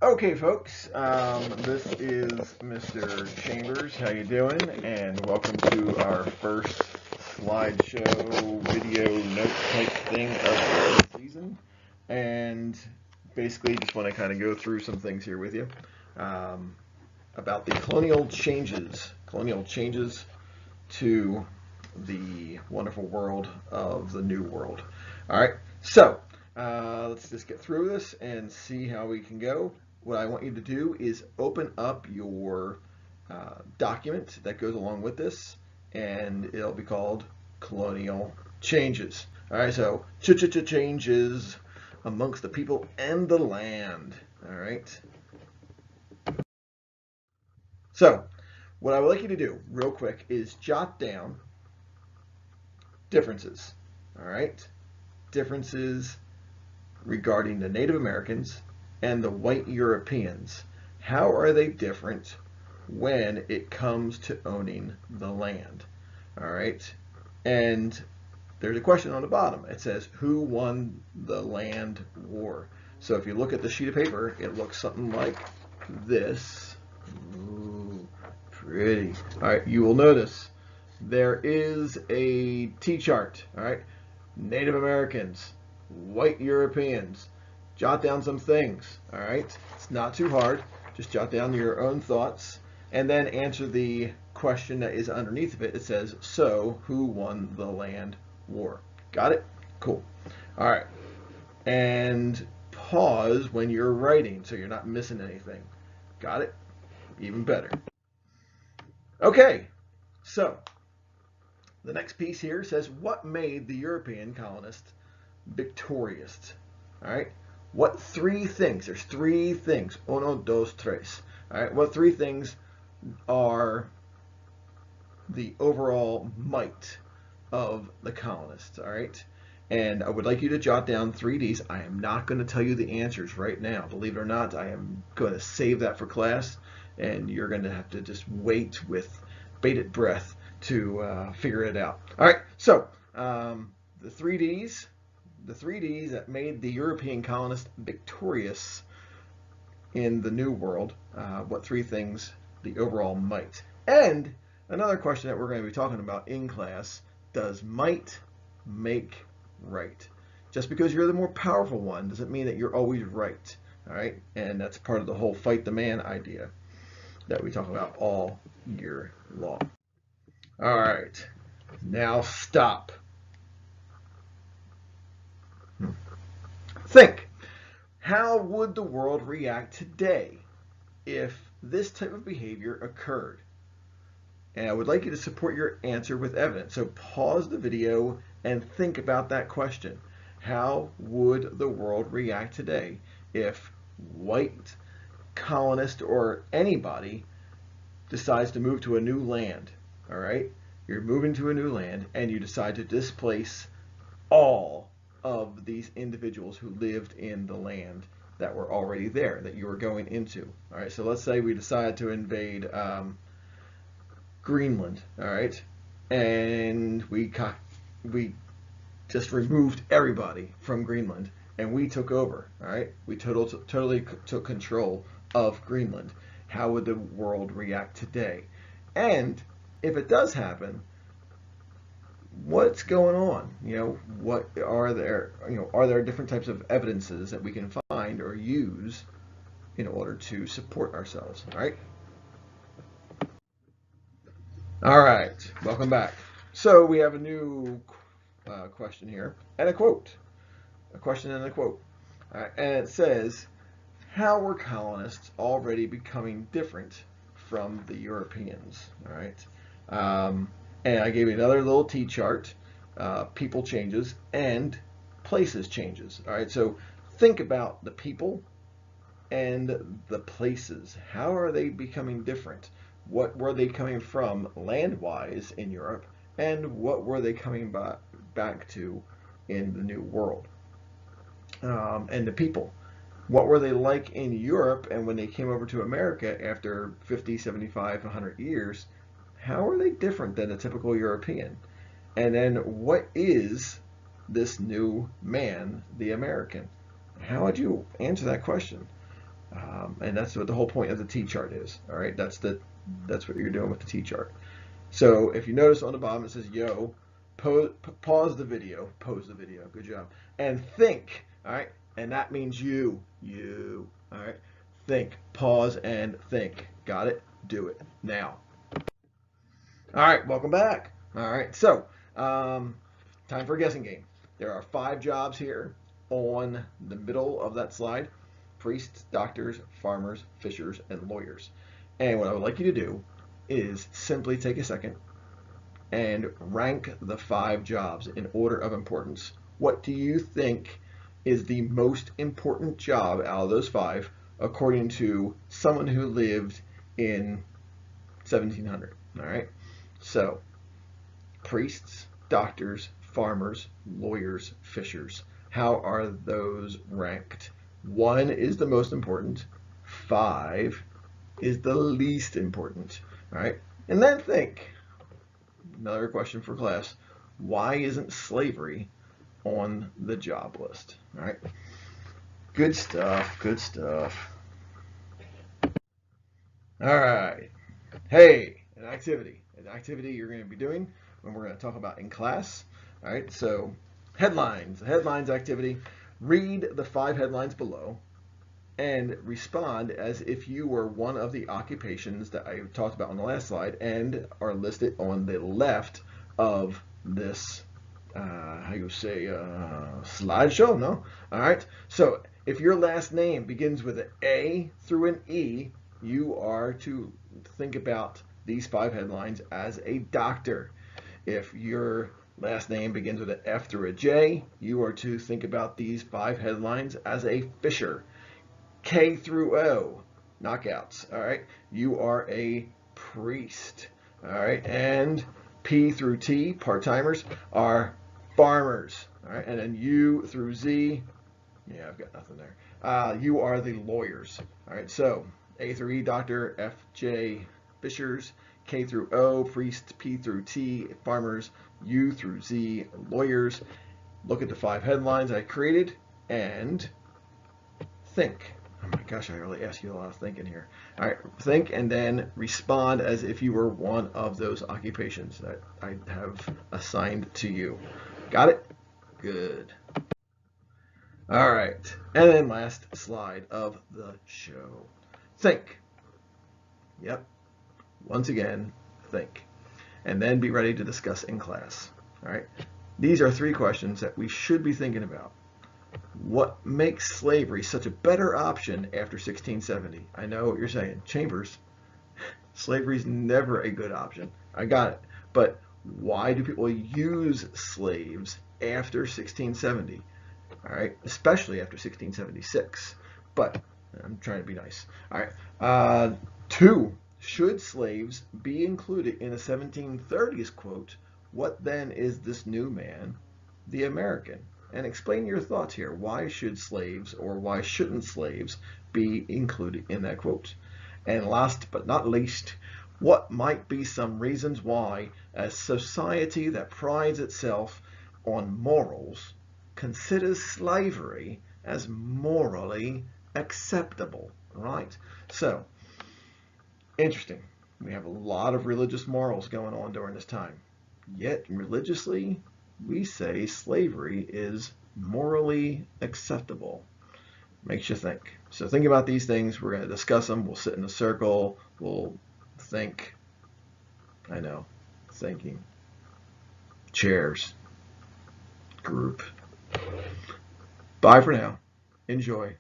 Okay, folks, this is Mr. Chambers. How you doing? And welcome to our first slideshow video note type thing of the season. And basically, just want to kind of go through some things here with you about the colonial changes to the wonderful world of the New World. All right, so let's just get through this and see how we can go. What I want you to do is open up your document that goes along with this, and it'll be called Colonial Changes. All right, so changes amongst the people and the land. All right. So what I would like you to do real quick is jot down differences. All right, differences regarding the Native Americans and the white Europeans. How are they different when it comes to owning the land? All right, and there's a question on the bottom. It says, who won the land war? So if you look at the sheet of paper, it looks something like this. Ooh, pretty. All right, you will notice there is a T-chart. All right, Native Americans, white Europeans. Jot down some things. All right, it's not too hard. Just jot down your own thoughts and then answer the question that is underneath of it. It says, so who won the land war? Got it? Cool. All right, and pause when you're writing so you're not missing anything. Got it? Even better. Okay, so the next piece here says, what made the European colonists victorious? All right, what three things? There's three things. Uno, dos, tres. All right, what three things are the overall might of the colonists? All right, and I would like you to jot down 3Ds. I am not going to tell you the answers right now. Believe it or not, I am going to save that for class, and you're going to have to just wait with bated breath to figure it out. All right, so the 3Ds that made the European colonists victorious in the New World. What three things the overall might? And another question that we're going to be talking about in class, does might make right? Just because you're the more powerful one doesn't mean that you're always right. All right, and that's part of the whole fight the man idea that we talk about all year long. All right, now stop. Think, how would the world react today if this type of behavior occurred? And I would like you to support your answer with evidence. So pause the video and think about that question. How would the world react today if white colonist or anybody decides to move to a new land? All right, you're moving to a new land and you decide to displace all of these individuals who lived in the land that were already there that you were going into. All right, so let's say we decide to invade Greenland. All right, and we just removed everybody from Greenland and we took over. All right, we totally took control of Greenland. How would the world react today? And if it does happen, what's going on? What are there? Are there different types of evidences that we can find or use in order to support ourselves? All right. All right. Welcome back. So we have a new question here and a quote. A question and a quote. All right, and it says, "How were colonists already becoming different from the Europeans?" All right. And I gave you another little T-chart, people changes and places changes. All right, so think about the people and the places. How are they becoming different? What were they coming from land-wise in Europe, and what were they coming back to in the New World? And the people. What were they like in Europe, and when they came over to America after 50, 75, 100 years, how are they different than a typical European? And then what is this new man, the American? How would you answer that question? And that's what the whole point of the T-chart is. All right, that's what you're doing with the T-chart. So if you notice on the bottom it says yo, pause the video, good job, and think. All right, and that means you. All right, think, pause, and think. Got it? Do it now. All right, welcome back. All right, so time for a guessing game. There are 5 jobs here on the middle of that slide: priests, doctors, farmers, fishers, and lawyers. And what I would like you to do is simply take a second and rank the 5 jobs in order of importance. What do you think is the most important job out of those 5 according to someone who lived in 1700? All right, so priests, doctors, farmers, lawyers, fishers. How are those ranked? 1 is the most important, 5 is the least important. All right, and then think, another question for class, why isn't slavery on the job list? All right, good stuff, good stuff. All right, hey, an activity you're going to be doing when we're going to talk about in class. All right, so headlines activity. Read the 5 headlines below and respond as if you were one of the occupations that I talked about on the last slide and are listed on the left of this, slideshow, no? All right, so if your last name begins with an A through an E, you are to think about these 5 headlines as a doctor. If your last name begins with an F through a J, you are to think about these 5 headlines as a fisher. K through O, knockouts. All right, you are a priest. All right, and P through T, part-timers, are farmers. All right, and then U through Z, yeah, I've got nothing there. You are the lawyers. All right, so A through E, doctor, F, J, fishers, K through O, priest, P through T, farmers, U through Z, lawyers. Look at the 5 headlines I created and think. Oh my gosh, I really asked you a lot of thinking here. All right, think and then respond as if you were one of those occupations that I have assigned to you. Got it? Good. All right, and then last slide of the show. Think. Yep. Once again, think. And then be ready to discuss in class. All right. These are 3 questions that we should be thinking about. What makes slavery such a better option after 1670? I know what you're saying. Chambers, slavery is never a good option. I got it. But why do people use slaves after 1670? All right, especially after 1676. But I'm trying to be nice. All right. 2, should slaves be included in a 1730s quote? What then is this new man, the American? And explain your thoughts here. Why should slaves, or why shouldn't slaves, be included in that quote? And last but not least, what might be some reasons why a society that prides itself on morals considers slavery as morally acceptable, right? So, interesting. We have a lot of religious morals going on during this time. Yet, religiously, we say slavery is morally acceptable. Makes you think. So think about these things. We're going to discuss them. We'll sit in a circle. We'll think. I know. Thinking. Chairs. Group. Bye for now. Enjoy.